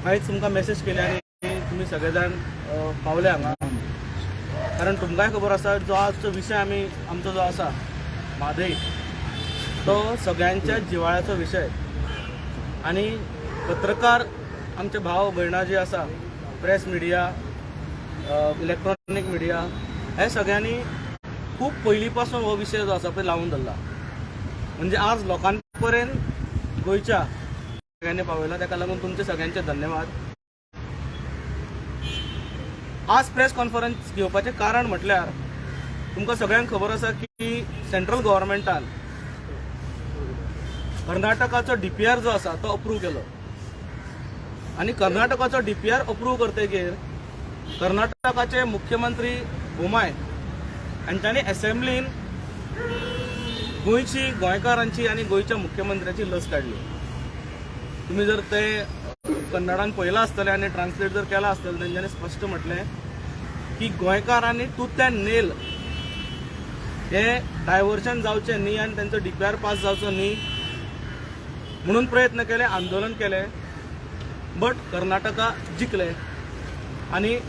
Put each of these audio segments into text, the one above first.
सकाळीच तुमकां मेसेज केली आणि तुम्ही सगळेजण पावले हांगा, कारण तुमकांय खबर आसा जो आजचो विशय आमचो जो आसा म्हादय, तो सगळ्यांच्या जिव्हाळ्याचो विशय. आणि पत्रकार आमचे भाव भयणां जी आसा, प्रेस मिडिया, इलेक्ट्रॉनिक मिडिया, हे सगळ्यांनी खूब पयलीं पासून हो विशय जो आसा पळय लावून धरला. म्हणजे आज लोकां पर्यंत गोंयच्या सगळ्यांनी पावयला, ताका लागून तुमचे सगळ्यांचे धन्यवाद. आज प्रेस कॉन्फरन्स घेवपाचें कारण म्हटल्यार तुमकां सगळ्यांक खबर आसा की सेंट्रल गव्हर्नमेंटान कर्नाटकाचो DPR जो आसा तो अप्रूव केलो. आणि कर्नाटकाचो DPR अप्रूव करतकीर कर्नाटकाचे मुख्यमंत्री बोमाय हांच्यांनी असेंब्लीन गोंयकारांची आणि गोंयच्या मुख्यमंत्र्याची लस काढली. तुम्ही जर ते कन्नडान पळयलां आसतलें आणि ट्रान्सलेट जर केला आसतलें, तेंच्यांनी स्पश्ट म्हटलें की गोंयकारांनी टूथ अँड नेल हे डायव्हर्शन जावचें न्ही आणि त्यांचो DPR पास जावचो न्ही म्हणून प्रयत्न केले, आंदोलन केले. बट कर्नाटका जिखले आणि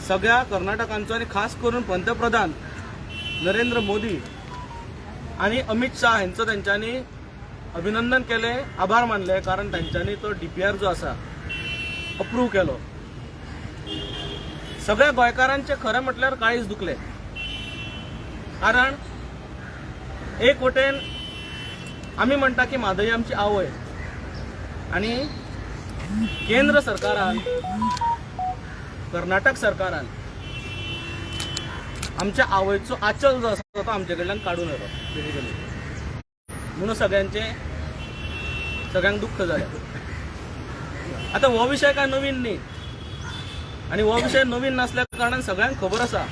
सगळ्या कर्नाटकांचो आणि खास करून पंतप्रधान नरेंद्र मोदी आणि अमित शाह हांचो तेंच्यांनी अभिनंदन केले, आभार मानले, कारण तेंच्यांनी तो DPR जो आसा अप्रूव केलो. सगळ्या गोंयकारांचे खरें म्हटल्यार काळीज दुखले, कारण एक वटेन आमी म्हणटा की म्हादय आमची आवय, आणि केंद्र सरकारान, कर्नाटक सरकारान आमच्या आवयचो आचल जो आसा तो आमचे कडल्यान काडून येलो बेजिकली. म्हणून सगळ्यांक दुःख जालें. आता हो विषय काय नवीन न्ही, आणि हो विषय नवीन नासल्या कारणान सगळ्यांक खबर आसा.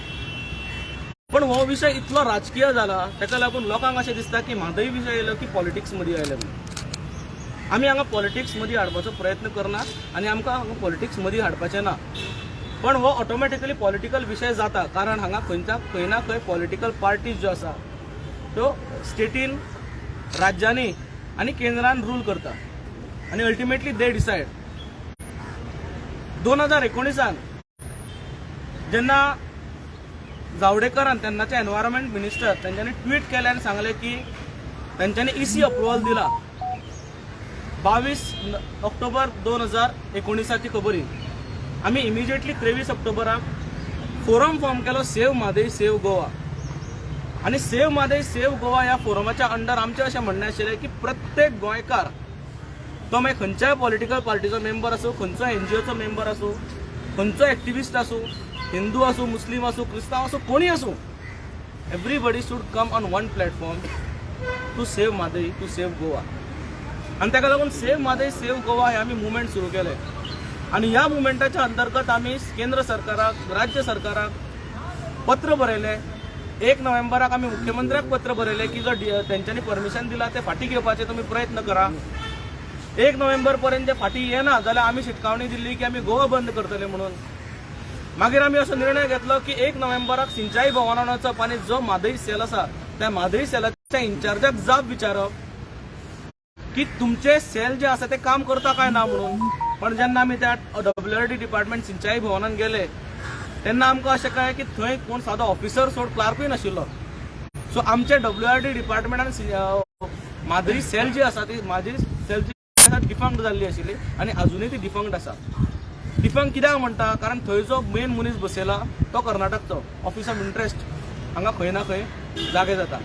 पण हो विषय इतलो राजकीय जाला, ताका लागून लोकांक अशें दिसता की म्हादय विशय येयलो की पॉलिटिक्स मदीं आयले म्हणून. आमी हांगा पॉलिटिक्स मदीं हाडपाचो प्रयत्न करना आणि आमकां हांगा पॉलिटिक्स मदीं हाडपाचें ना. पण हो ऑटोमॅटिकली पॉलिटिकल विशय जाता, कारण हांगा खंय ना खंय पॉलिटिकल पार्टीज ज्यो आसा त्यो स्टेटीन, राज्यांनी आणि केंद्रान रूल करता आणि अल्टिमेटली दे डिसायड. 2019 जेन्ना जावडेकरान, तेन्नाचे एनवायरमेंट मिनिस्टर, तेंच्यांनी ट्वीट केले आणि सांगले की तेंच्यांनी EC अप्रुवल दिला. 22 ऑक्टोबर 2019 खबर ही. आमी इमिजिएटली 23 ऑक्टोबराक फोरम फॉर्म केलो, सेव्ह म्हादय सेव्ह गोवा. आणि सेव्ह म्हादय सेव्ह गोवा ह्या फोरमाच्या अंडर आमचें अशें म्हणणें आशिल्लें की प्रत्येक गोंयकार, तो मागीर खंयच्याय पॉलिटिकल पार्टीचो मेंबर आसूं, खंयचो NGOचो मेंबर आसूं, खंयचो एक्टिविस्ट आसूं, हिंदू आसूं, मुस्लिम आसूं, क्रिस्तांव आसूं, कोणी आसूं, everybody should come on one platform to save Mhadei, to save Goa. आणि ताका लागून सेव्ह म्हादय सेव्ह गोवा हे आमी मुवमेंट सुरू केले. आणि ह्या मुवमेंटाच्या अंतर्गत आमी केंद्र सरकाराक, राज्य सरकाराक पत्र बरयलें. 1 नोव्हेंबराक आमी मुख्यमंत्र्याक पत्र बरयलें की जर तेंच्यांनी परमिशन दिला ते फाटीं घेवपाचे तुमी प्रयत्न करा. 1 नोव्हेंबर पर्यंत जे फाटीं येना जाल्यार आमी शिटकावणी दिल्ली की आमी गोवा बंद करतले म्हणून. मागीर आमी असो निर्णय घेतलो की 1 नोव्हेंबराक सिंचाई भवनान वचप आणि जो म्हादय सेल आसा त्या म्हादय सेलाच्या इन्चार्जाक जाप विचारप की तुमचे सेल जे आसा ते काम करता काय ना म्हणून. पण जेन्ना आमी त्या WRD डिपार्टमेंट सिंचाई भवनान गेले तेन्ना आमकां अशें कळ्ळें की थंय कोण सादो ऑफिसर सोड क्लार्कूय नाशिल्लो. सो आमचे WRD डिपार्टमेंटान म्हादय सेल जी आसा ती म्हादय सेल जी आसा डिफंक्ट जाल्ली आशिल्ली आणि अजूनय ती डिफंक्ट आसा. डिफंक्ट कित्याक म्हणटा, कारण थंय जो मेन मनीस बसयला तो कर्नाटकचो ऑफिस ऑफ इंट्रस्ट हांगा खंय ना खंय जागे जाता.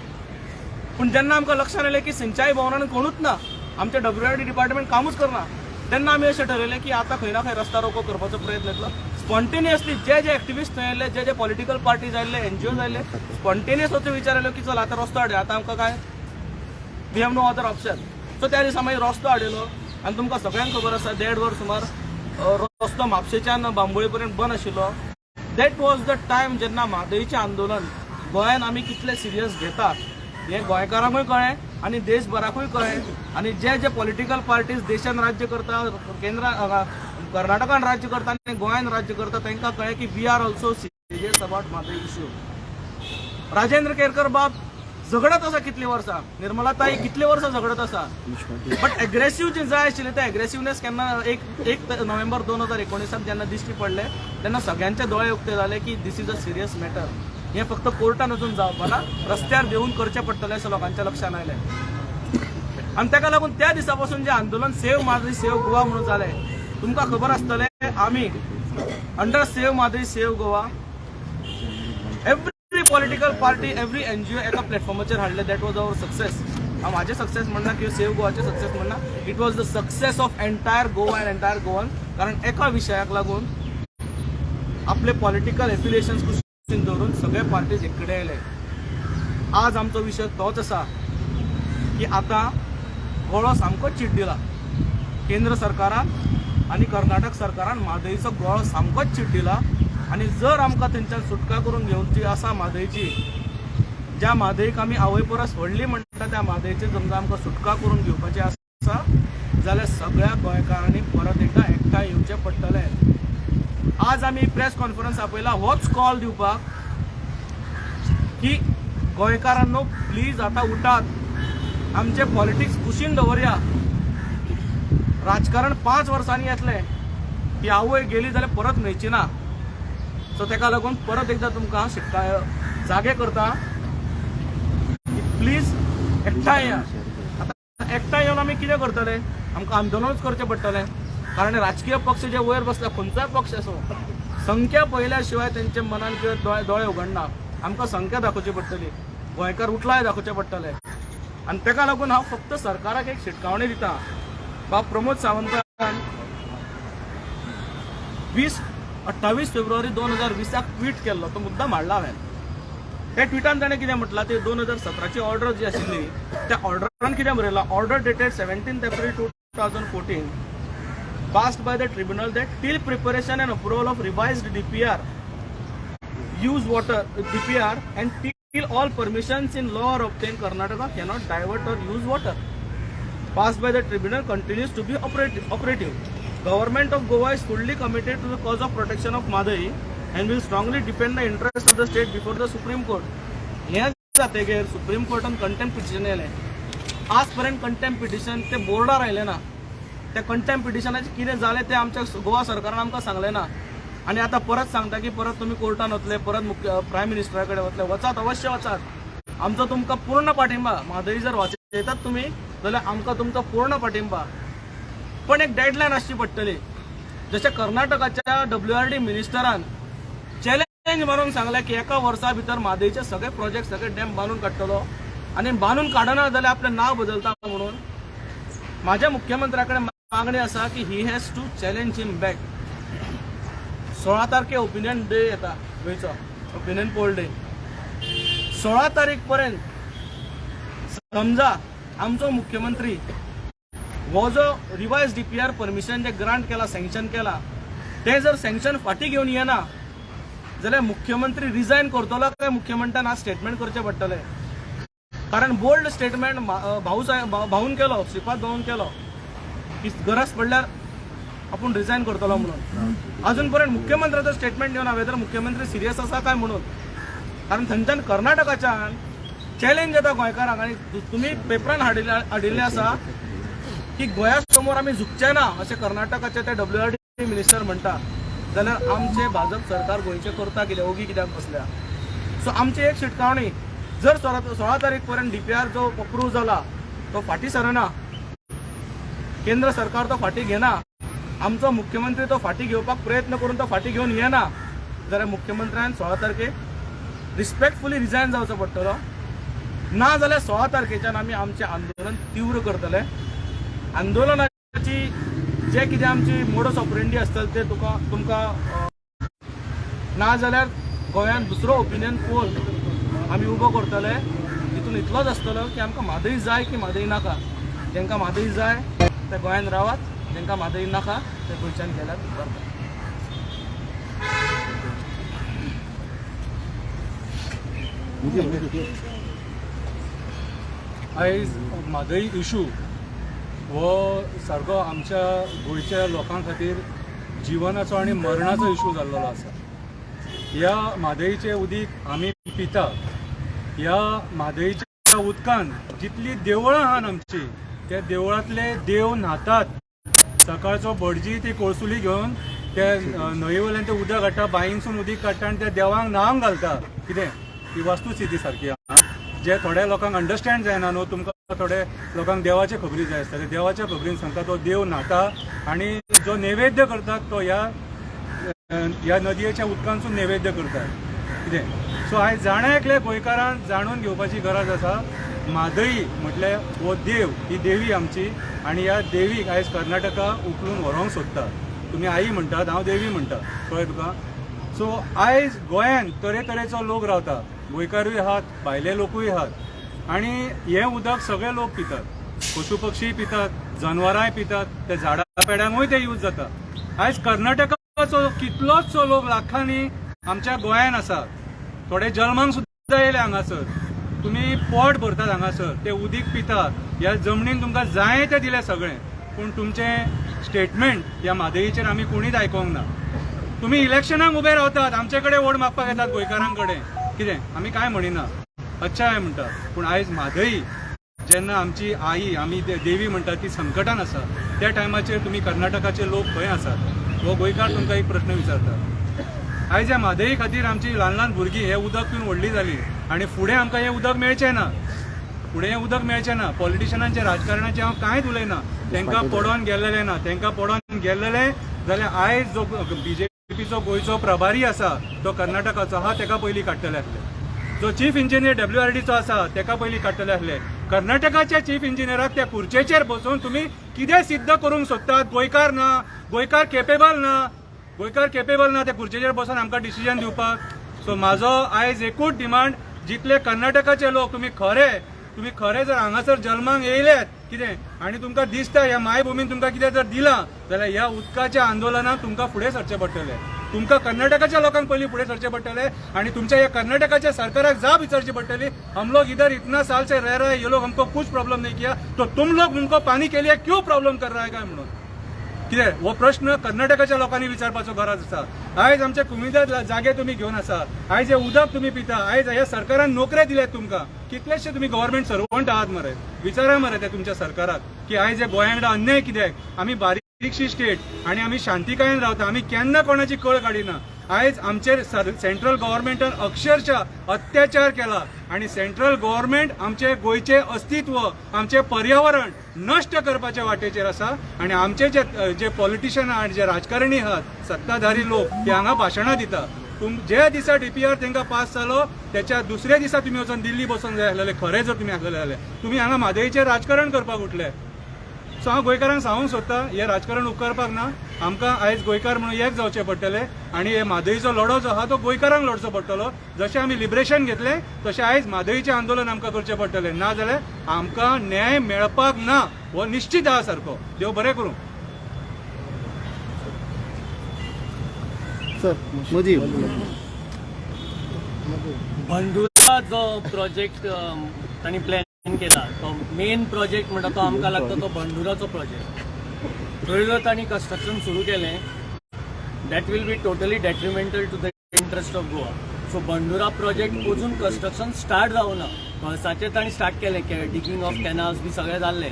पूण जेन्ना आमकां लक्षात आयलें की सिंचाई भवनान कोणूच ना, आमचे WRD डिपार्टमेंट कामूच करना, तेन्ना आमी अशें ठरयलें की आतां खंय ना खंय रस्ता रोको करपाचो प्रयत्न येतलो. स्पॉन्टेनियसली जे एक्टिविस्ट थंय आयले, जे पॉलिटिकल पार्टीज आयले, NGOज आयले, स्पॉन्टेनियस वचून विचारलो की चल आतां रस्तो हाडया, आतां आमकां काय we have no other option. So त्या दिसा मागीर रस्तो हाडिल्लो. आणि तुमकां सगळ्यांक खबर आसा 1.5 वर सुमार रस्तो म्हापशेच्यान बांबोळी पर्यंत बंद आशिल्लो. दॅट वॉज द टायम जेन्ना म्हादयचें आंदोलन गोंयान आमी कितलें सिरियस घेतात हे गोंयकारांकूय कळ्ळें आणि देशभराकूय कळ्ळें. आणि जे पॉलिटिकल पार्टीज देशान राज्य करता, कर्नाटकान राज्य करता आणि गोंयान राज्य करता, तांकां कळ्ळें की we are also serious about Mhadei issue. Rajendra Kerkar बाब झगडत आसा कितली वर्सां, निर्मलाताई कितली वर्सां झगडत आसा. बट एग्रेसिव्ह जी जाय आशिल्ली ते एग्रेसिव्हनेस केन्ना एक नोव्हेंबर 2019 जेन्ना दिश्टी पडले तेन्ना सगळ्यांचे दोळे उक्ते जाले की दिस इज अ सिरियस मॅटर. हे फक्त कोर्टान वचून जावपा ना, रस्त्यार देऊन करचें पडटलें अशें लोकांच्या लक्षान आयलें. आनी ताका लागून त्या दिसा पासून जे आंदोलन सेव्ह माद्री सेव्ह गोवा म्हणून जालें, तुमकां खबर आसतलें आमी under save Madri save Goa every political party every NGO एका प्लॅटफॉर्माचेर हाडले. That was our success. हांव म्हाजें सक्सेस म्हणना किंवा सेव्ह गोवाचें सक्सेस म्हणना, it was the success of entire Goa end entire Goan. कारण एका विशयाक लागून आपले पॉलिटिकल एफिलिएशन्स कुशीन दवरून सगळे पार्टीज एक कडेन आयले. आज आमचो विशय तोच आसा की आतां गोळो सामको चीट दिला. केंद्र सरकारान आनी कर्नाटक सरकारान म्हादईचो गोळो सामकोच चीट दिला. आनी जर आमकां थंयच्यान सुटका करून घेवची आसा म्हादईची, ज्या म्हादईक आमी आवय परस व्हडली म्हणटा त्या म्हादईची समजा आमकां सुटका करून घेवपाची आसा जाल्यार सगळ्या गोंयकारांनी परत एकदा एकठांय येवचें पडटलें. आज आमी प्रेस कॉन्फरन्स आपयला होच कॉल दिवपाक की गोंयकारांनो प्लीज आतां उठात, आमचे पॉलिटिक्स कुशीन दवरया. राजकारण 5 वर्सांनी येतलें, ती आवय गेली जाल्यार परत मेळची ना. सो तेका लागून परत एकदा तुमकां जागे करता, प्लीज एकठांय या. आतां एकठांय येवन आमी कितें करतले? आमकां आंदोलनूच करचें पडटलें. कारण राजकीय पक्ष जे वयर बसला, खंयचोय पक्ष आसूं, संख्या पळयल्या शिवाय तेंचे मनान किंवा दोळे उगडना. आमकां संख्या दाखोवची पडटली, गोंयकार उठलाय दाखोवचे पडटले. आनी तेका लागून हांव फक्त सरकाराक एक शिटकावणी दिता. बाब प्रमोद सावंतान 28 फेब्रुवारी 2020 ट्वीट केल्लो, तो मुद्दाम हाडला हांवें. त्या ट्विटान ताणें कितें म्हटलां, ते 2017ची ऑर्डर जी आशिल्ली त्या ऑर्डरान कितें बरयलां, order dated 17 April 2014 passed by the tribunal that till preparation and approval of revised DPR and till all permissions in law are obtained, Karnataka cannot divert or use water. Passed by the tribunal continues to be operative. Government of Goa is fully committed to the cause of protection of Madai and will strongly defend the interests of the state before the Supreme Court. हे जातेगेर supreme कोर्टान contempt petition येयलें. आजपर्यंत contempt petition ते बोर्डार आयलें ना. त्या contempt पिटिशनाचें कितें जालें तें आमच्या गोवा सरकारान आमकां सांगलें ना. आनी आतां परत सांगता की परत तुमी कोर्टान वतले, परत प्रायम मिनिस्टरा कडेन वतले. वचात, अवश्य वचात. आमचो तुमकां पूर्ण पाठिंबा. म्हादई जर वाचयतात तुमी जाल्यार आमकां तुमचो पूर्ण पाठिंबा. पण एक डेडलायन आसची पडटली. जशें कर्नाटकाच्या WRD मिनिस्टरान चॅलेंज मारून सांगलें की एका वर्सा भितर म्हादईचे सगळे प्रोजेक्ट, सगळे डॅम बांदून काडटलो आनी बांदून काडना जाल्यार आपलें नांव बदलता म्हणून. म्हाज्या मुख्यमंत्र्या कडेन मागणी आसा की he has to challenge him back. 16 तारखे ओपिनियन डे येता गोंयचो, ओपिनियन पोल डे. 16 तारीख पर्यंत समजा आमचो मुख्यमंत्री हो जो रिवायज DPR परमिशन जे ग्रांट केला, सँक्शन केला, ते जर सँक्शन फाटी घेवन येना जाल्यार मुख्यमंत्री रिजायन करतलो काय मुख्यमंत्र्यान आज स्टेटमेंट करचें पडटलें. कारण बोल्ड स्टेटमेंट भाऊन केलो, श्रीपाद भाऊन केलो की गरज पडल्यार आपूण रिजायन करतलो म्हणून. अजून पर्यंत मुख्यमंत्र्याचो स्टेटमेंट घेवन वेदर मुख्यमंत्री सिरियस आसा काय म्हणून. कारण थंयच्यान कर्नाटकाच्यान चॅलेंज येता गोंयकारांक. आनी तुमी पेपरान हाडिल्लें आसा की गोंया समोर आमी झुकचे ना अशें कर्नाटकाचे ते WRD मिनिस्टर म्हणटा. जाल्यार आमचे भाजप सरकार गोंयचे करता कितें, ओगी कित्याक बसल्या. सो आमची एक शिटकावणी, जर 16 तारीख पर्यंत DPR जो अप्रूव जाला तो फाटी सरना, केंद्र सरकार तो फाटी घेना, आमचो मुख्यमंत्री तो फाटी घेवपाक प्रयत्न करून तो फाटी घेवन येना जाल्यार मुख्यमंत्र्यान 16 तारखेक रिस्पेक्टफुली रिजायन जावचो पडटलो. ना जाल्यार 16 तारखेच्यान आमी आमचें आंदोलन तीव्र करतले. आंदोलनाची जे कितें आमची मोडस ऑपरेंडी आसतली ते तुमकां ना जाल्यार गोंयांत दुसरो ओपिनियन पोल आमी उबो करतले. तितून इतलोच आसतलो की आमकां म्हादई जाय की म्हादई नाका. जेंकां म्हादई जाय ते गोंयांत रावात, जेंकां म्हादई नाका ते गोंयच्यान गेल्यार बरें. आयज म्हादई इशू हो सारको आमच्या गोंयच्या लोकां खातीर जिवनाचो आनी मरणाचो इशू जाल्लो आसा. ह्या म्हादईचें उदीक आमी पिता, ह्या म्हादईच्या त्या उदकान जितली देवळां आहात आमची त्या देवळांतले देव न्हातात सकाळचो भटजी ती कोळसुली घेवन त्या न्हंये वयल्यान ते उदक हाडटा बांयसून उदीक काडटा आनी त्या देवांक न्हावंक घालता कितें ही वस्तुस्थिती सारकी आहा जे थोड्या लोकांक अंडरस्टँड जायना न्हू तुमकां थोडे लोकांक देवाचे खबरी जाय आसता ते देवाच्या खबरीन सांगता तो देव न्हाता आनी जो नैवेद्य करतात तो ह्या नदयेच्या उदकांसून नैवेद्य करतात कितें सो आयज जाणा एकले गोंयकारांक जाणून घेवपाची गरज आसा म्हादई म्हटल्यार हो देव ही देवी आमची आनी ह्या देवीक आयज कर्नाटका उखलून व्हरोंक सोदता तुमी आई म्हणटात हांव देवी म्हणटा कळ्ळें तुका सो आयज गोंयांत तरेतरेचो लोक रावता गोंयकारूय आहात भायले लोकूय आहात आनी हें उदक सगळे लोक पितात पशु पक्षी पितात जनवरांय पितात ते झाडां पेड्यांकूय ते यूज जाता आयज कर्नाटकाचो कितलोचो लोक लाखांनी आमच्या गोंयांत आसा थोडे जल्मांक सुद्दां येयले हांगासर तुमी पोट भरतात हांगासर ते उदीक पितात ह्या जमनीन तुमकां जाय तें दिलें सगळें पूण तुमचें स्टेटमेंट ह्या म्हादईचेर आमी कोणीच आयकोंक ना तुमी इलेक्शनाक उबे रावतात आमचे कडेन वोट मागपाक येतात गोंयकारां कडेन कितें आमी काय म्हणिना अच्छा आहे म्हणटा पूण आयज म्हादई जेन्ना आमची आई आमी देवी म्हणटा ती संकटान आसा त्या टायमाचेर तुमी कर्नाटकाचे लोक खंय आसात हो गोंयकार तुमकां एक प्रश्न विचारता आयज ह्या म्हादई खातीर आमची ल्हान ल्हान भुरगीं हे उदक पिवन व्हडली जाली आनी फुडें आमकां हें उदक मेळचें ना फुडें हें उदक मेळचें ना पॉलिटिशनांचे राजकारणाचें हांव कांयच उलयना तांकां पडोवन गेल्लेलें ना तांकां पडोवन गेल्लेलें जाल्यार आयज जो बीजेपीचो गोंयचो प्रभारी आसा तो कर्नाटकाचो आहा ताका पयलीं काडटले आसले जो चीफ इंजिनियर WRDचो आसा ताका पयलीं काडटले आसले कर्नाटकाच्या चीफ इंजिनियराक त्या खुर्चेचेर बसून तुमी कितें सिद्ध करूंक सोदतात गोंयकार ना गोंयकार केपेबल ना त्या खुर्चेचेर बसून आमकां डिसिजन दिवपाक सो म्हाजो आयज एकूच डिमांड जितले कर्नाटकाचे लोक तुमी खरे जर हांगासर जल्माक येयल्यात कितें आनी तुमकां दिसता ह्या मायभुमीन तुमकां कितें जर दिलां जाल्यार ह्या उदकाच्या आंदोलनाक तुमकां फुडें सरचें पडटलें तुमकां कर्नाटकाच्या लोकांक पयलीं फुडें सरचें पडटलें आनी तुमच्या ह्या कर्नाटकाच्या सरकाराक जाप विचारची पडटली हम लोग इधर इतना साल से रह रहे हैं ये लोग हमको कुछ प्रॉब्लम नहीं किया तो तुम लोग उनको पानी के लिए क्यों प्रॉब्लम कर रहा है काय म्हणून कितें हो प्रश्न कर्नाटकाच्या लोकांनी विचारपाचो गरज आसा आयज आमचे कुमिदाद जागे तुमी घेवन आसा आयज हे उदक तुमी पिता आयज ह्या सरकारान नोकऱ्यो दिल्यात तुमकां कितलेशे तुमी गव्हर्नमेंट सर्वंट आहात मरे विचारा मरे ते तुमच्या सरकाराक की आयज हे गोंया कडेन अन्याय कित्याक आमी बारीकशी स्टेट आनी आमी शांतीकायेन रावता आमी केन्ना कोणाची कळ काडिना आयज आमचेर सेंट्रल गव्हर्नमेंटान अक्षरशः अत्याचार केला आणि सेंट्रल गव्हर्नमेंट आमचे गोयचे अस्तित्व आमचे पर्यावरण नष्ट करपाच्या वाटेचेर आसा आणि आमचे जे पॉलिटिशियन आणि जे राजकारणी आहात सत्ताधारी लोक ते हांगा भाशणां दितात जे दिसा DPR तांकां पास जालो त्याच्या दुसऱ्या दिसा तुम्ही वचून दिल्ली बसून जाय आसलेले खरे जर तुम्ही आसलेले जाल्यार तुम्ही हांगा म्हादईचेर राजकारण करपाक उठले सो हांव गोंयकारांक सांगूंक सोदता हे राजकारण उपकारपाक ना आमकां आयज गोंयकार म्हणून एक जावचें पडटलें आनी हे म्हादईचो लढो जो आहा तो गोंयकारांक लढचो पडटलो जशें आमी लिबरेशन घेतलें तशें आयज म्हादईचें आंदोलन आमकां करचें पडटलें ना जाल्यार आमकां न्याय मेळपाक ना हो निश्चित आहा सारको देव बरें करूं मोदी बंडुरा जो प्रोजेक्ट तांणी प्लॅन केला तो मेन प्रोजेक्ट म्हणटा तो आमकां लागता तो बंडुराचो प्रोजेक्ट थंय जर तांणी कंस्ट्रक्शन सुरू केलें that will be totally detrimental to the interest of Goa so Bandura project अजून कंस्ट्रक्शन स्टार्ट जावना कळसाचेर तांणी स्टार्ट केलें डिगिंग ऑफ कॅनाल्स बी सगळें जाल्लें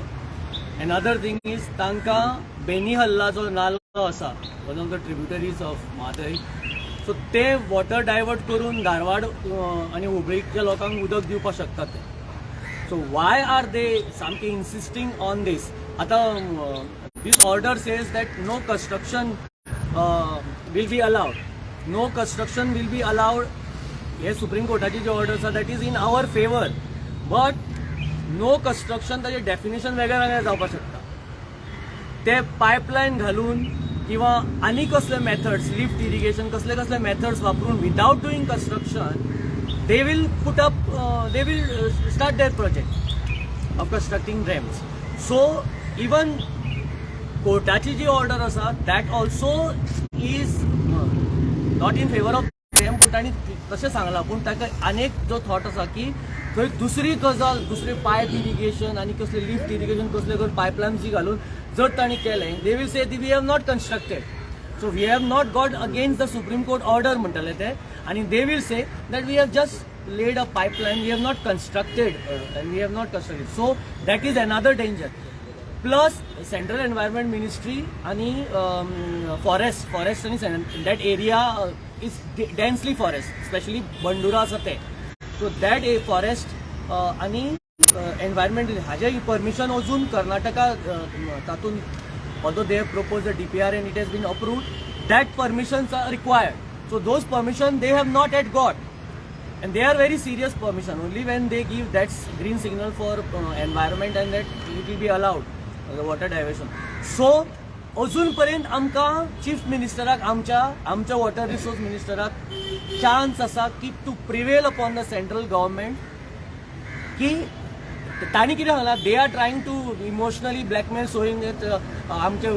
अनदर थिंग इज तांकां बेनीहल्ला जो नालो आसा one of the tributaries of Mhadei so ते वॉटर डायवर्ट करून धारवाड आनी हुबळीच्या लोकांक उदक दिवपाक शकतात ते सो वाय आर दे सामके इन्सिस्टिंग ऑन दीस आतां this order says that no construction will be allowed. No construction will be allowed. Yes, Supreme Courtची G order आसा that is in our favor. But no construction ताचे definition वेगळे वेगळे जावपाक शकता. ते pipeline घालून किंवा आनी कसले मेथड्स लिफ्ट इरिगेशन कसले कसले मेथड्स वापरून without doing construction they will put up they will start their project of constructing dams. So even कोर्टाची जी ऑर्डर आसा that also is not in favour of them कोर्टांनी तशें सांगलां पूण ताका आनीक जो थॉट आसा की थंय दुसरी गजाल दुसरे पायप इरिगेशन आनी कसले लिफ्ट इरिगेशन कसले करून पायपलायन जी घालून जर तांणी केलें they will say we have not constructed so we have not got against the supreme court order म्हणटले ते आनी they will say that we have just laid a pipeline, we have not constructed, So that is another danger. Plus, Central Environment Ministry and forest and that area is densely forest, especially Bandura Sate. So that a forest and environment haja permission ozun Karnataka tatun, although they have proposed the DPR and it has been approved, that permissions are required. So those permissions they have not yet got, and they are very serious permission. Only when they give that green signal for environment and that it will be allowed the water diversion. So अजून पर्यंत आमकां chief मिनिस्टराक आमच्या water resource मिनिस्टराक chance आसा की to prevail upon the central government की तांणी कितें सांगलां they are trying to emotionally blackmail saying आमचे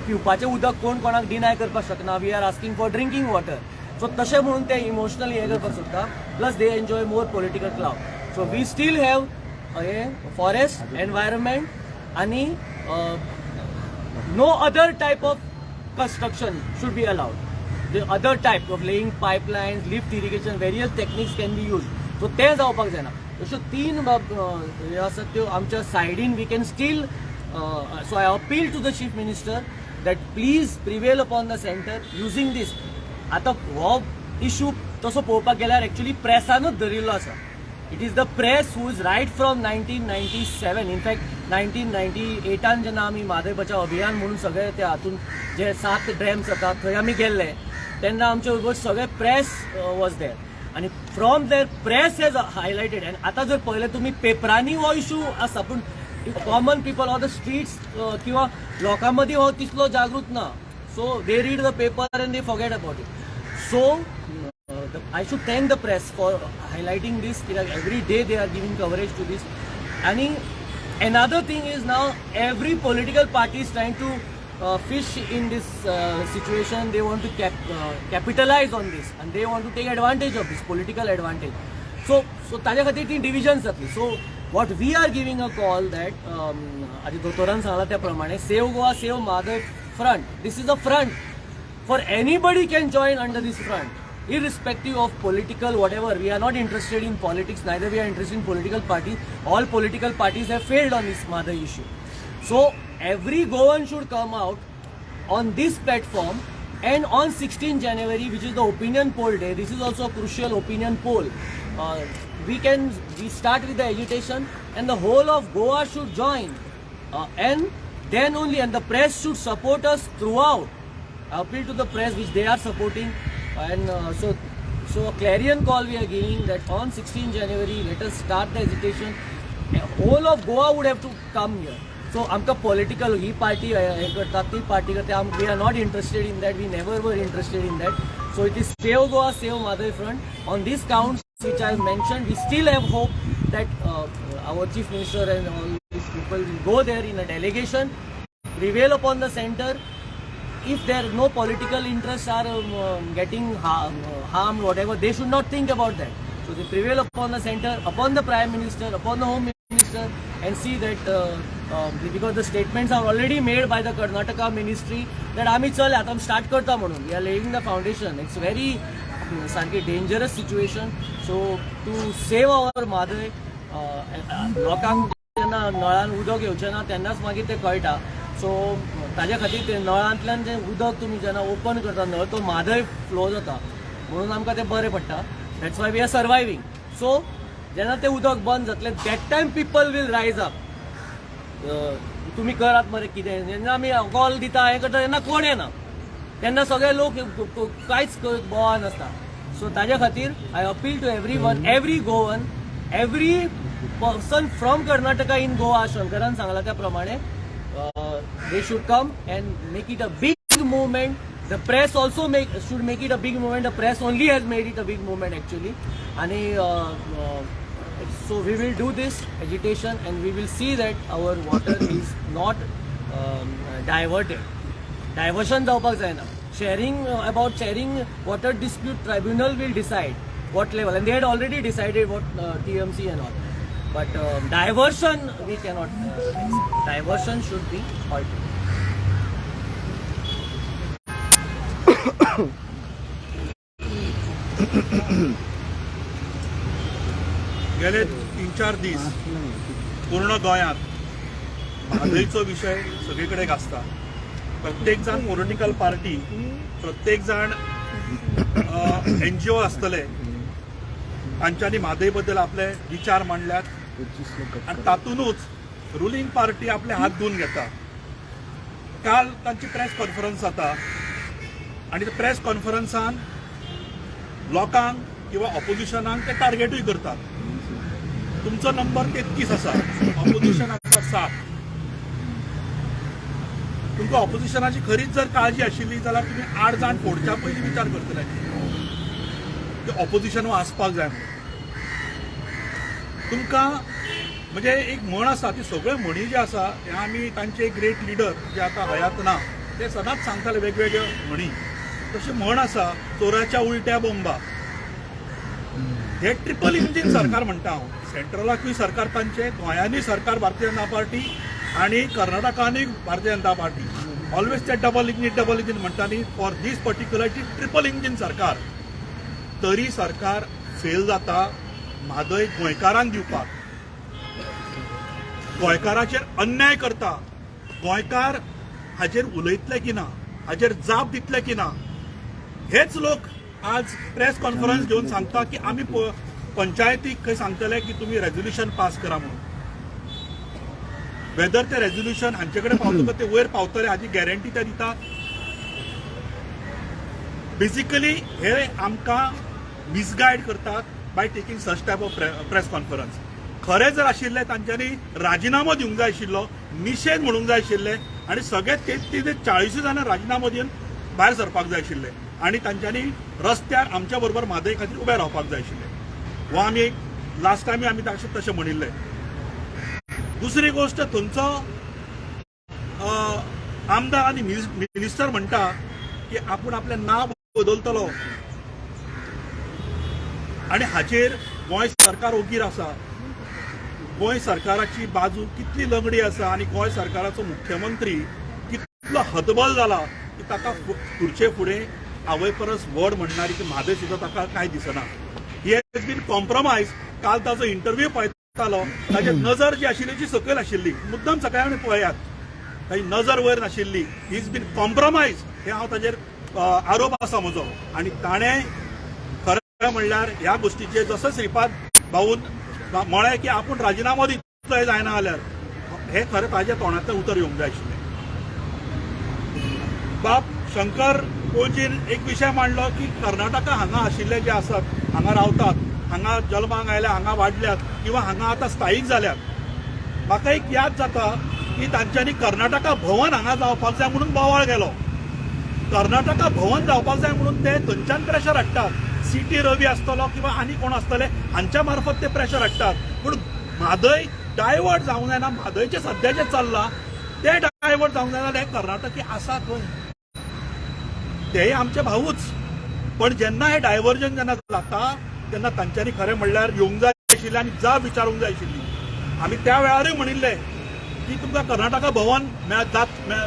पिवपाचें उदक कोण कोणाक डिनाय करपाक शकना we are asking for drinking water so तशें म्हणून ते इमोशनली हें करपाक सोदता plus they enjoy more political clout so we still have forest environment आनी no other type of construction should be allowed. The other type of laying pipelines, lift irrigation, various techniques can be used. So ते जावपाक जायना. अश्यो तीन हे आसात त्यो आमच्या सायडीन we can still so I appeal to the chief minister that please prevail upon the center using this. आता हो इशू तसो पळोवपाक गेल्यार एक्चुअली प्रेसानूच धरिल्लो आसा. It is the press who is right from 1997, in fact 1998 जेन्ना आमी म्हादय बचाव अभियान म्हणून सगळे त्या हातून जे 7 डॅम्स जाता थंय आमी गेल्ले तेन्ना आमचे बरोबर सगळे प्रेस वॉज देर आनी from there press hedge highlighted end आतां जर पळयलें तुमी पेपरांनी हो इशू आसा पूण common people on the streets किंवा लोकां मदीं हो तितलो जागृत ना so they read the paper and they forget about it so I should thank the press for highlighting this. Every day they are giving coverage to this. And another thing is now every political party is trying to fish in this situation. They want to capitalize on this and they want to take advantage of this political advantage. So ताज्या खातीर ती divisions जातली. So what we are giving a call that आदी दोतोरान सांगला त्या प्रमाणे Save Goa, Save Madhav front. This is a front for anybody can join under this front. Irrespective of political whatever, we are not interested in politics, neither we are interested in political parties. All political parties have failed on this mother issue. So every Goan should come out on this platform and on 16 January, which is the opinion poll day, this is also a crucial opinion poll. We start with the agitation and the whole of Goa should join and then only, and the press should support us throughout. I appeal to the press which they are supporting. And so a clarion call we are giving that on 16 January let us start the agitation. Whole of Goa would have to come here. So amka political he party ती party करते we are not interested in that. We never were interested in that. So it is Save Goa, Save Madhav front. On these counts which I have mentioned, we still have hope that our chief minister and all these people will go there in a delegation, prevail upon the center. If there are no political interests are getting harmed, whatever, they should not think about that. So they prevail upon the center, upon the Prime Minister, upon the Home Minister, and see that because the statements are already made by the Karnataka Ministry that आमी चल आता start करता म्हणून, we are laying the foundation. It's very सारखी dangerous situation. So to save our Madhav, लोकांक जेन्ना नळान उदक येवचें ना तेन्नाच मागीर ते कळटा. सो ताज्या खातीर ते नळांतल्यान जें उदक तुमी जेन्ना ओपन करता नळ तो म्हादय फ्लो जाता म्हणून आमकां तें बरें पडटा. That's why we are surviving. So जेन्ना तें उदक बंद जातलें that time people will rise up. तुमी करात मरे कितें जेन्ना आमी कॉल दिता हें करता तेन्ना कोण येना तेन्ना सगळे लोक कांयच बोवान आसता. सो ताज्या खातीर I appeal to everyone, every Goan, every person from Karnataka in Goa. शंकरान सांगला त्या प्रमाणे they should come and make it a big movement. The press also should make it a big movement. The press only has made it a big movement actually. And so we will do this agitation and we will see that our water is not diverted. Diversion जावपाक जायना. Sharing water dispute tribunal will decide what level, and they had already decided what TMC and all. But diversion we cannot accept. Diversion should be halted. गेले 3-4 दीस पूर्ण गोंयांत म्हादयचो विशय सगळीकडे गाजता. प्रत्येक जाण political party, प्रत्येक जाण NGO आसतले तांच्यांनी म्हादय बद्दल आपले विचार मांडल्यात आनी तातूंतूच रुलींग पार्टी आपले हात धुवन घेता. काल तांची प्रेस कॉन्फरन्स जाता आनी त्या प्रेस कॉन्फरन्सान लोकांक किंवा ऑपोजिशनाक ते टार्गेटूय करतात. तुमचो नंबर 33 आसा, ऑपोजिशनाक 7. तुमकां ऑपोजिशनाची खरीच जर काळजी आशिल्ली जाल्यार तुमी 8 जाण फोडच्या पयलीं विचार करतले की ऑपोजिशन आसपाक जाय म्हणून. तुमकां म्हणजे एक म्हण आसा, ती सगळ्यो म्हणी जे आसा ते आमी तांचे ग्रेट लिडर जे आतां हयात ना ते सदांच सांगताले वेगवेगळ्यो म्हणी. तशी म्हण आसा, चोराच्या उलट्या बोंबा. हे ट्रिपल इंजीन सरकार म्हणटा हांव. सेंट्रलाकूय सरकार तांचे, गोंयांनी सरकार भारतीय जनता पार्टी आणि कर्नाटकानूय भारतीय जनता पार्टी. ऑलवेज ते डबल इंजीन म्हणटा न्ही. For this particular triple engine सरकार. तरी सरकार फेल जाता म्हादय गोंयकारांक दिवपाक. गोंयकाराचेर अन्याय करता. गोंयकार हाचेर उलयतले की ना, हाचेर जाप दितले की ना. हेच लोक आज प्रेस कॉन्फरन्स घेवन सांगता की आमी पंचायतीक खंय सांगतले की तुमी रेझोल्युशन पास करा म्हणून. वेदर ते रेझोल्युशन हांचे कडेन पावतकच ते वयर पावतले हाची गॅरंटी ते दितात. बेसिकली हे आमकां मिसगायड करतात by taking such type of press conference. खरें जर आशिल्लें तांच्यांनी राजिनामो दिवंक जाय आशिल्लो, निशेध म्हणूंक जाय आशिल्ले आनी सगळे 40 जाणां राजिनामो दिवन भायर सरपाक जाय आशिल्ले आनी तांच्यांनी रस्त्यार आमच्या बरोबर म्हादय खातीर उबे रावपाक जाय आशिल्ले. हो आमी एक लास्ट टायम आमी तशें म्हणिल्ले. दुसरी गोष्ट, थंयचो आमदार आनी मिनिस्टर म्हणटा की आपूण आपलें नांव बदलतलो आनी हाचेर गोंय सरकार ओगीर आसा. गोंय सरकाराची बाजू कितली लंगडी आसा आनी गोंय सरकाराचो मुख्यमंत्री कितलो हतबल जाला की ताका खुर्चे फुडें आवय परस व्हड म्हणणारी ती म्हादय सुद्दां ताका कांय दिसना. He has been compromise. काल ताचो इंटरव्यू पळयतालो, ताची नजर जी आशिल्ली ती सकयल आशिल्ली. मुद्दम सगळ्यांनी पळयात, ताची नजर वयर नाशिल्ली. He is been compromise. हे हांव ताचेर आरोप आसा म्हजो. आनी ताणें खरें म्हणल्यार ह्या गोश्टीचेर जसो श्रीपाद भाऊन म्हळें की आपूण राजिनामो दितलो जायना जाल्यार, हे खरें ताच्या तोंडांतलें उतर येवंक जाय आशिल्लें. बाब शंकर कोलजीन एक विशय मांडलो की कर्नाटका हांगा आशिल्ले जे आसात, हांगा रावतात, हांगा जल्माक आयल्या, हांगा वाडल्यात किंवा हांगा आतां स्थायीक जाल्यात. म्हाका एक याद जाता की तांच्यांनी कर्नाटका भवन हांगा जावपाक जाय म्हणून बोवाळ गेलो. कर्नाटका भवन जावपाक जाय म्हणून ते थंयच्यान प्रेशर हाडटात. CT रवी आसतलो किंवा आनी कोण आसतले हांच्या मार्फत ते प्रेशर हाडटात. पूण म्हादय डायवर्ट जावंक जायना. म्हादयचे सद्याचे चल्लां ते डायवर्ट जावंक जायना. हे कर्नाटकी आसा थंय, तेय आमचे भाऊच. पण जेन्ना हे डायव्हर्जन जेन्ना जाता तेन्ना तांच्यांनी खरें म्हणल्यार येवंक जाय आशिल्लें आनी जाप विचारूंक जाय आशिल्ली. आमी त्या वेळारूय म्हणिल्ले की तुमकां कर्नाटका भवन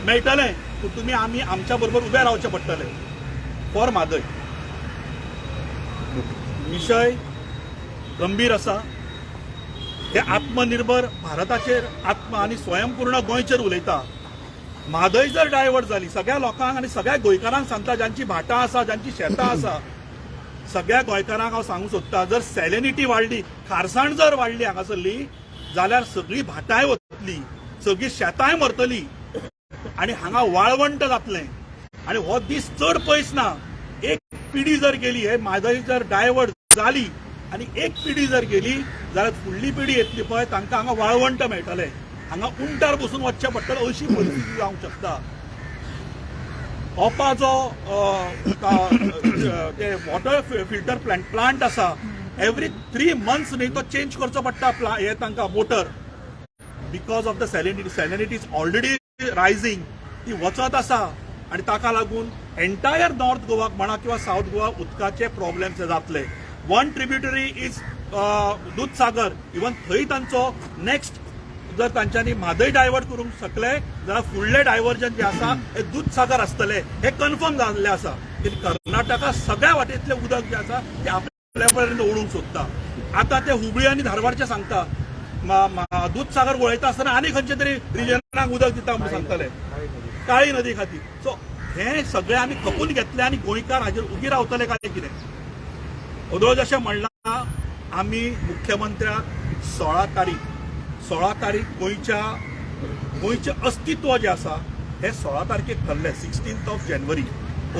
मेळटलें, पूण तुमी आमी आमच्या बरोबर उबे रावचें पडटलें फॉर म्हादय. विशय गंभीर आसा. हे आत्मनिर्भर भारताचेर आनी स्वयंपूर्ण गोंयचेर उलयता. म्हादय जर डायवर्ट जाली, सगळ्या लोकांक आनी सगळ्या गोंयकारांक सांगता, ज्यांची भाटां आसा, ज्यांची शेतां आसा, सगळ्या गोंयकारांक हांव सांगूंक सोदतां, जर सॅलिनिटी वाडली, खारसाण जर वाडली हांगासरली, जाल्यार सगळी भाटांय वतली, सगळी शेतांय मरतली आनी हांगा वाळवंट जातलें. आनी हो दीस चड पयस ना. एक पिढी जर गेली, हे म्हादय जर डायवर्ट जाली आनी एक पिढी जर गेली जाल्यार फुडली पिढी येतली पळय तांकां हांगा वाळवंट मेळटलें, हांगा उंटार बसून वचचें पडटलें, अशी परिस्थिती जावंक शकता. ओपा जो ते वॉटर फिल्टर प्लांट आसा, एवरी 3 months न्ही तो चेंज करचो पडटा हे तांकां motor. Because of the salinity is already rising. ती वचत आसा आनी ताका लागून एंटायर नॉर्थ गोवाक म्हणा किंवा साऊथ गोवा उदकाचे प्रॉब्लेम्स जातले. One tributary is Dudhsagar. Even थंय तांचो नेक्स्ट जर तांच्यांनी म्हादय डायवर्ट करूंक शकले जाल्यार फुडले डायव्हर्जन जे आसा हे दूधसागर आसतले. हे कन्फर्म जाल्ले आसा की कर्नाटका सगळ्या वाटेंतले उदक जे आसा ते पर्यंत ओढूंक सोदता. आता ते हुबळी आनी धारवाडचे सांगता दूधसागर वळयता आसतना आनी खंयचे तरी रिजनाक उदक दिता म्हणून सांगताले काळी नदी खातीर. सो हे सगळे आमी खपून घेतले आनी गोंयकार हाजेर उगी रावतले काय कितें. ओदो जशें म्हणलां आमी मुख्यमंत्र्याक 16 तारीख गोंयचें अस्तित्व जें आसा हे 16 तारखेक थरलें. 16 जानेवारी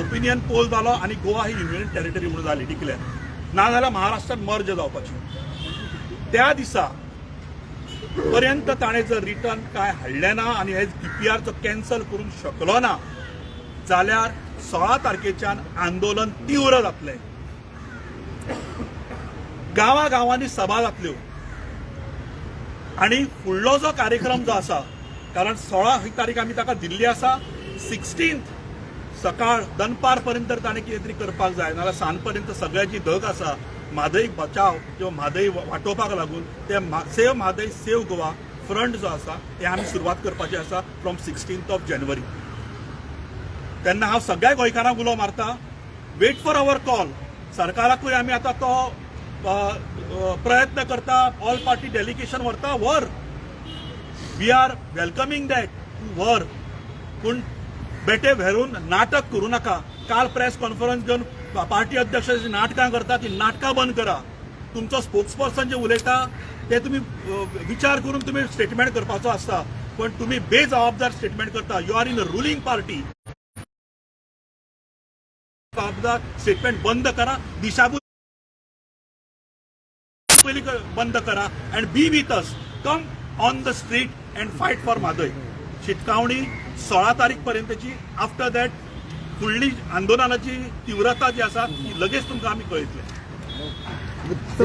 ओपिनियन पोल जालो आनी गोवा ही युनियन टेरिटरी म्हणून जाली डिक्लेअर. नाजाल्यार महाराष्ट्रात मर्ज जावपाची. त्या दिसा पर्यंत ताणें जर रिटर्न काय हाडलें ना आनी हे DPR चो कॅन्सल करूंक शकलो ना जाल्यार 16 तारखेच्यान आंदोलन तीव्र जातलें. गांवांनी सभा जातल्यो आणि फुडलो जो कार्यक्रम जो आसा कारण 16 ही तारीख आमी ताका दिल्ली आसा. 16 सकाळ दनपार पर्यंत ताणें कितें तरी करपाक जाय नाल्यार सांज पर्यंत सगळ्याची धग आसा म्हादय बचाव किंवा म्हादय वाटोवपाक लागून ते save Mhadei save Goa front जो आसा हे आमी सुरवात करपाची आसा फ्रॉम 16 जानेवारी. तेन्ना हांव सगळ्या गोंयकारांक उलो मारता वेट फॉर अवर कॉल. सरकाराकूय आमी आतां तो प्रयत्न करता ऑल पार्टी डेलिगेशन व्हरता वर. वी आर वेलकमिंग दॅट वर. पूण बेटे व्हेरून नाटक करूं नाका. काल प्रेस कॉन्फरन्स घेवन पार्टी अध्यक्ष नाटकां करता ती नाटकां बंद करा. तुमचो स्पोक्सपर्सन जे उलयता ते तुमी विचार करून तुमी स्टेटमेंट करपाचो आसता पण तुमी बेजबाबदार स्टेटमेंट करता. You are in a ruling party. जबाबदार स्टेटमेंट बंद करा. दिशाभूल बंद करा and B with us. Come on the street and fight for Mhadei. शिटकावणी 16 तारीख पर्यंतची. आफ्टर दॅट फुडली आंदोलनाची तीव्रता जी आसा ती लगेच तुमकां आमी कळयतले.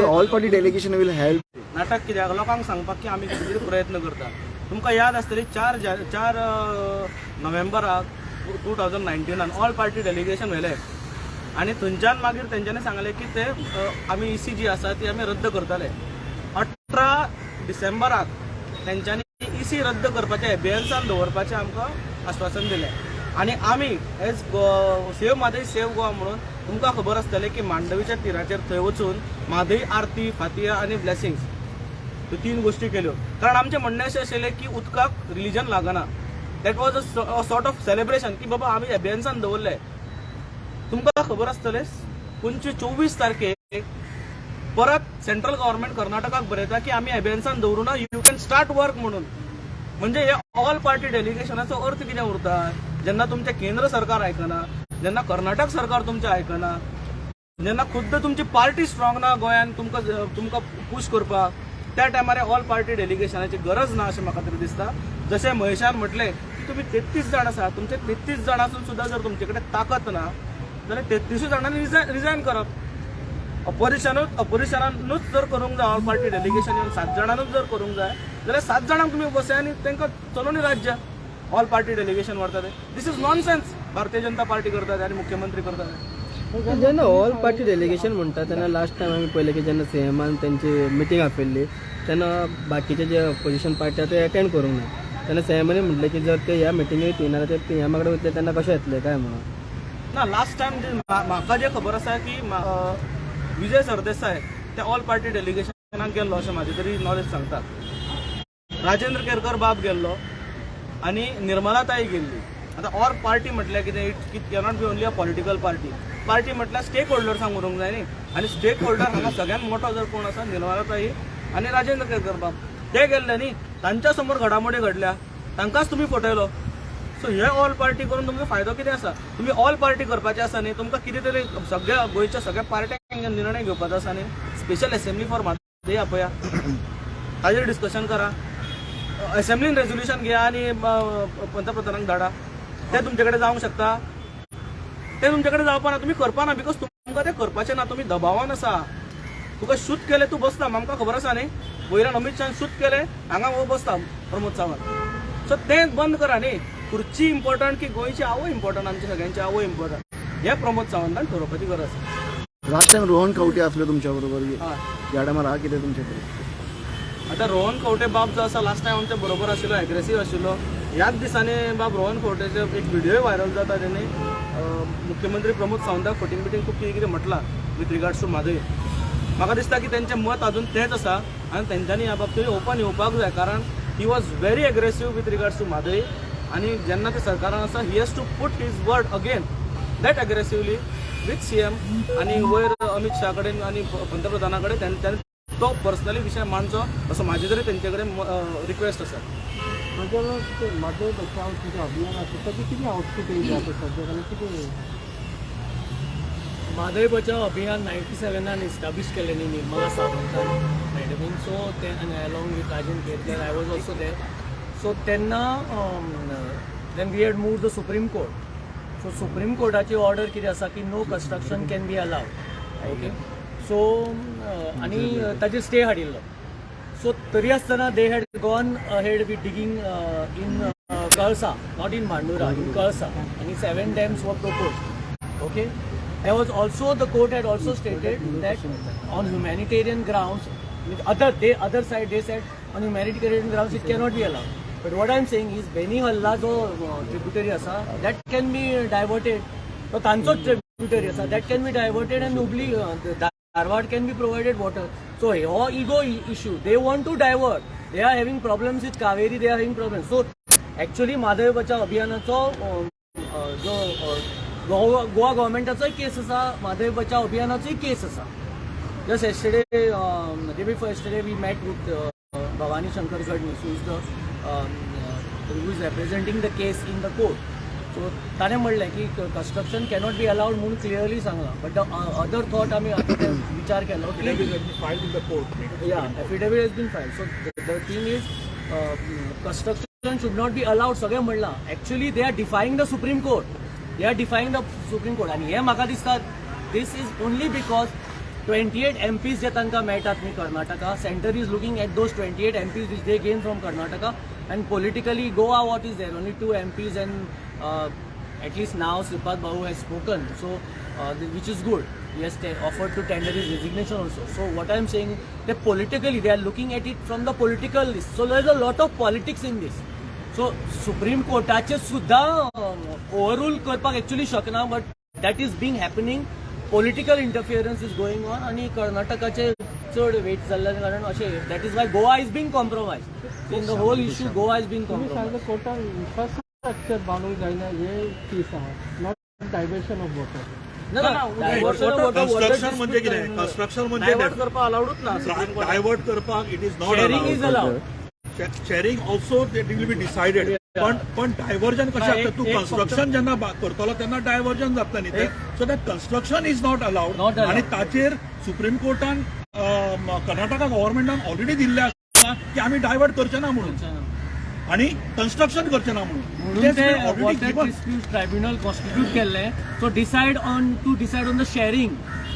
All party delegation will help. नाटक कित्याक लोकांक सांगपाक की आमी कितें प्रयत्न करता. तुमकां याद आसतली 4 नोव्हेंबराक 2019 ऑल पार्टी डेलिगेशन व्हेलें आनी थंयच्यान मागीर तेंच्यांनी सांगलें की ते आमी EC जी आसा ती आमी रद्द करतले. 18 डिसेंबराक तेंच्यांनी EC रद्द करपाचें एबियन्सान दवरपाचें आमकां आश्वासन दिलें. आनी आमी as save Mhadei save Goa म्हणून तुमकां खबर आसतलें की मांडवीच्या तीराचेर थंय वचून म्हादय आरती फातिया आनी ब्लेसिंग्स ह्यो 3 गोश्टी केल्यो. कारण आमचें म्हणणें अशें आशिल्लें की उदकाक रिलीजन लागना. That was a sort of celebration की बाबा आमी एबियन्सान दवरलें. तुमकां खबर आसतलें 24 तारखेक परत सेंट्रल गव्हर्नमेंट कर्नाटकाक बरयता की आमी एबियन्सान दवरूं ना यू कॅन स्टार्ट वर्क म्हणून. म्हणजे हे ऑल पार्टी डेलिगेशनाचो अर्थ कितें उरता. जेन्ना तुमचें केंद्र सरकार आयकना जेन्ना कर्नाटक सरकार तुमचें आयकना जेन्ना खुद्द तुमची पार्टी स्ट्रॉंग ना गोंयान तुमकां पुश करपाक त्या टायमार ऑल पार्टी डेलिगेशनाची गरज ना अशें म्हाका तरी दिसता. जशें महेशान म्हटलें की तुमी 33 जाण आसा तुमचे 33 जाण आसून सुद्दां जर तुमचे कडेन ताकद ना जाल्यार 33 जाणांनी रिजायन करप. अपोजिशनानूच जर करूंक जाय ऑल पार्टी डेलिगेशन येवन 7 जाणांनूच जर करूंक जाय जाल्यार 7 जाणांक तुमी बसया आनी तांकां चलोवनी राज्य ऑल पार्टी डेलिगेशन व्हरता ते. दिस इज नॉनसेन्स. भारतीय जनता पार्टी करता आनी मुख्यमंत्री करता. जेन्ना ऑल पार्टी डेलिगेशन म्हणटा तेन्ना लास्ट टायम आमी पळयलें की जेन्ना CMान तेंची मिटींग आपयल्ली तेन्ना बाकीचे जे अपोजिशन पार्टी आसा ते अटेंड करूंक ना. तेन्ना CMानी म्हटलें की जर ते ह्या मिटींगेक येनार ते PMा कडेन वयतले तेन्ना कशें येतले काय म्हणून. ना लास्ट टायम म्हाका जे खबर आसा की विजय सरदेसाय ते ऑल पार्टी डेलिगेशनाक गेल्लो अशें म्हाजी तरी नॉलेज सांगता. राजेंद्र केरकर बाब गेल्लो आनी निर्मलाताई गेल्ली. आतां ऑल पार्टी म्हटल्यार कितें it cannot be only a political party. Party म्हटल्यार स्टेक होल्डर्सांक उरूंक जाय न्ही. आनी स्टेक होल्डर हांगा सगळ्यात मोठो जर कोण आसा निर्मलाताई आनी राजेंद्र केरकर बाब ते गेल्ले न्ही. तांच्या समोर घडामोडी घडल्या तांकांच तुमी फटयलो. सो हे ऑल पार्टी करून तुमचो फायदो कितें आसा. तुमी ऑल पार्टी करपाचें आसा न्ही. तुमकां कितें तरी सगळ्या गोंयच्या सगळ्या पार्ट्यांक निर्णय घेवपाचो आसा न्ही. स्पेशल असेंब्ली फॉर म्हादय आपया ताजेर डिस्कशन करा. असेंब्लीन रेझोल्युशन घ्या आनी पंतप्रधानांक धाडा. ते तुमचे कडेन जावंक शकता. ते तुमचे कडेन जावपा ना. तुमी करपा ना बिकॉज तुमकां ते करपाचें ना. तुमी दबावान आसा. तुका शूट केलें तूं बसता. आमकां खबर आसा न्ही. वयल्यान अमित शान शूट केलें हांगा वो बसता प्रमोद सावंत. सो तें बंद करा न्ही. खुर्ची इम्पॉर्टंट की गोंयची आवय इम्पॉर्टंट आमची सगळ्यांची आवय इम्पॉर्टंट हे प्रमोद सावंतान ठरोवपाची गरज आसा. लास्ट टायम रोहन खंवटे आसले तुमच्या बरोबर हय. ह्या टायमार हा कितें तुमचे कडेन. आतां रोहन खंवटे बाब जो आसा लास्ट टायम आमच्या बरोबर आशिल्लो एग्रेसीव आशिल्लो. ह्याच दिसांनी बाब रोहन खंवटेचे एक व्हिडिओ व्हायरल जाता. तेणी मुख्यमंत्री प्रमोद सावंताक फटींग खूप कितें कितें म्हटलां विथ रिगार्ड्स टू म्हादय. म्हाका दिसता की तेंचें मत अजून तेंच आसा आनी तेंच्यांनी ह्या बाबतींत ओपन येवपाक जाय, कारण he was very aggressive with regards to Mhadei, आनी जेन्ना ते सरकारान आसा he has to put his word again that aggressively with CM आनी वयर अमित शाह कडेन आनी पंतप्रधाना कडेन तेंच्यांनी तो पर्सनली विशय मांडचो असो म्हाजे तरी तेंचे कडेन रिक्वेस्ट आसा. म्हादय बचाव तुजें अभियान आसा ताजें कितें आउटपूट येयलें आतां सद्याक आनी कितें? म्हादय बचाव अभियान 97 इस्टाब्लिश केलें न्ही निर्मला सावंतान मॅडमीन, सो ते along with Rajan Kerkar I was also there. So तेन्ना then we had move the supreme court. So supreme कोर्टाची ऑर्डर कितें आसा की no construction can be allowed. Okay, so आनी ताजेर स्टे हाडिल्लो. सो तरी आसतना they had gone ahead with digging in Kalasa, not in Mandura, in Kalasa, आणि 7 dams वर proposed. Okay, there was also, the court had also stated that on humanitarian grounds, with other side they said on humanitarian grounds it cannot be allowed. But what I am saying is Beni Halla जो tributary asa, that can be diverted. So तांचो tributary asa, that can be diverted and Hubli, Dharwad can be provided water. So हो ego issue, they want to divert. They are having problems with Kaveri, they are having problems. So actually Mhadei बचाव अभियानाचो जो गोवा गव्हर्मेंटाचोय केस आसा, म्हादय बचाव अभियानाचोय केस आसा. Just yesterday, day before yesterday we met with Bhavani Shankar Gadnis, who is representing the case in the court. So ताणें म्हणलें की construction cannot be allowed म्हणून क्लियरली सांगलां. बट द अदर थॉट आमी आतां विचार केलो की filed in the court. Affidavit has been filed. So the thing is construction should not be allowed सगळें म्हणलां. Actually they are defying the supreme court. They are defying the Supreme Court. And हे म्हाका दिसता this is only because 28 MPs जे तांकां मेळटात न्ही Karnataka, centre is looking at those 28 MPs which they gain from Karnataka, and politically Goa what is there, only 2 MPs, and at least now Sripad Babu has spoken, so which is good. He has offered to tender his resignation also. So what I am saying, that politically they are looking at it from the political list. So there is a lot of politics in this. So supreme कोर्टाचे सुद्धा overrule करपाक actually शकना, but that is being happening. Political interference is going on आनी कर्नाटकाचे चड weight जाल्ल्या कारण अशें that is why Goa is being compromise in the whole issue. Goa is being compromise. कोर्टान इन्फ्रास्ट्रक्चर बांदूंक जायना हे केस आहा, not diversion of water. Construction म्हणजे कितें? कन्स्ट्रक्शन म्हणजे डायवर्ट करपाक अलाउडूच ना. डायवर्ट करपाक it is not sharing is allowed. Sharing also it will be decided. पण डायव्हर्जन कशें जाता? तूं कन्स्ट्रक्शन जेन्ना करतलो तेन्ना डायव्हर्जन जातलें न्ही तें. So that construction is not allowed. आनी ताचेर सुप्रीम कोर्टान कर्नाटका गव्हर्मेंटान ऑलरेडी दिल्लें आसा की आमी डायवर्ट करचे ना म्हणून आनी कन्स्ट्रक्शन करचे ना म्हणून. ते वॉटर डिस्प्यूट ट्रायब्युनल कॉन्स्टिट्यूट केल्लें. So decide on the sharing.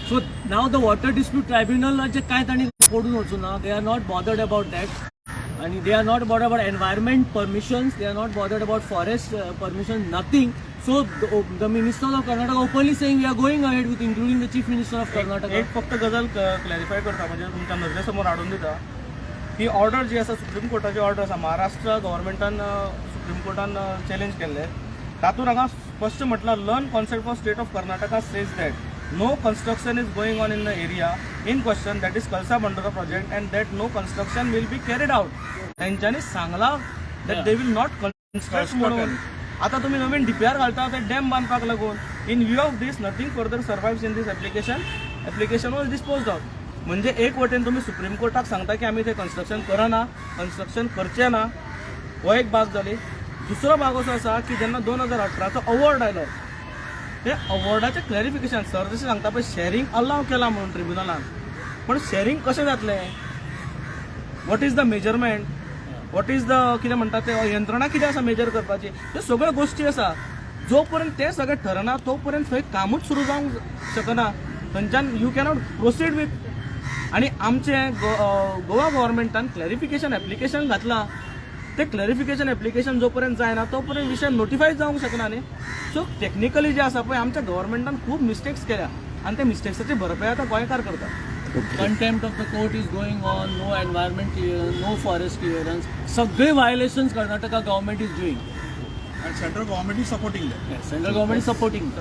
So now the water dispute ट्रायब्युनलाचे कांय तांणी पडून वचूं ना. They are not bothered about that. And they are not bothered about environment permissions, they are not bothered about forest permissions, nothing. So the minister of Karnataka openly saying we are going ahead with including the chief minister of Karnataka. एक फक्त गजाल clarify करता, म्हणजे तुमच्या नजरेसमोर हाडून दिता ही order जी आसा, सुप्रीम कोर्टाची ऑर्डर आसा, महाराष्ट्र गव्हर्मेंटान सुप्रीम कोर्टान चॅलेंज केल्ले. तातूंत हांगा स्पश्ट म्हटलां, learn concept of state of Karnataka says that no construction is going on in the area in question, that is Kalsa Bandura project, and that no construction will be carried out. त्यांच्यानी सांगला that they will not construct म्हणून. आता तुम्ही नवीन DPR घालता ते dam बांधपाक लागून. In view of this nothing further survives in this application was disposed of. म्हणजे एक वटेन तुम्ही सुप्रीम कोर्टाक सांगता की आम्ही ते कन्स्ट्रक्शन करना, कन्स्ट्रक्शन करचे ना, हो एक भाग जाली. दुसरो भाग असो आसा की जेन्ना 2018चो अवॉर्ड आयलो, ते अवॉर्डाचें क्लॅरिफिकेशन सर जशें सांगता पळय, शेअरिंग अलाव केला म्हणून ट्रिब्युनलान. पण शेअरिंग कशें जातलें? What is the measurement? What is the कितें म्हणटा ते यंत्रणा कितें आसा मेजर करपाची? ह्यो सगळ्यो गोश्टी आसा. जो पर्यंत ते सगळें ठरना तो पर्यंत थंय कामूच सुरू जावंक शकना. थंयच्यान यू कॅनॉट प्रोसीड वीथ. आनी आमचें गोवा गव्हर्मेंटान क्लॅरिफिकेशन एप्लिकेशन घातलां. ते क्लॅरिफिकेशन एप्लिकेशन जो पर्यंत जायना तो पर्यंत विशय नोटिफाय जावंक शकना न्ही. सो टेक्निकली जे आसा पळय, आमच्या गव्हर्मेंटान खूब मिस्टेक्स केल्या आनी त्या मिस्टेक्साची भरपाई आतां गोंयकार करता. Contempt of the court is going on, no environment clearance, no forest clearance. सगळे violations Karnataka government is doing. And central government is supporting them. Yes, central government is supporting.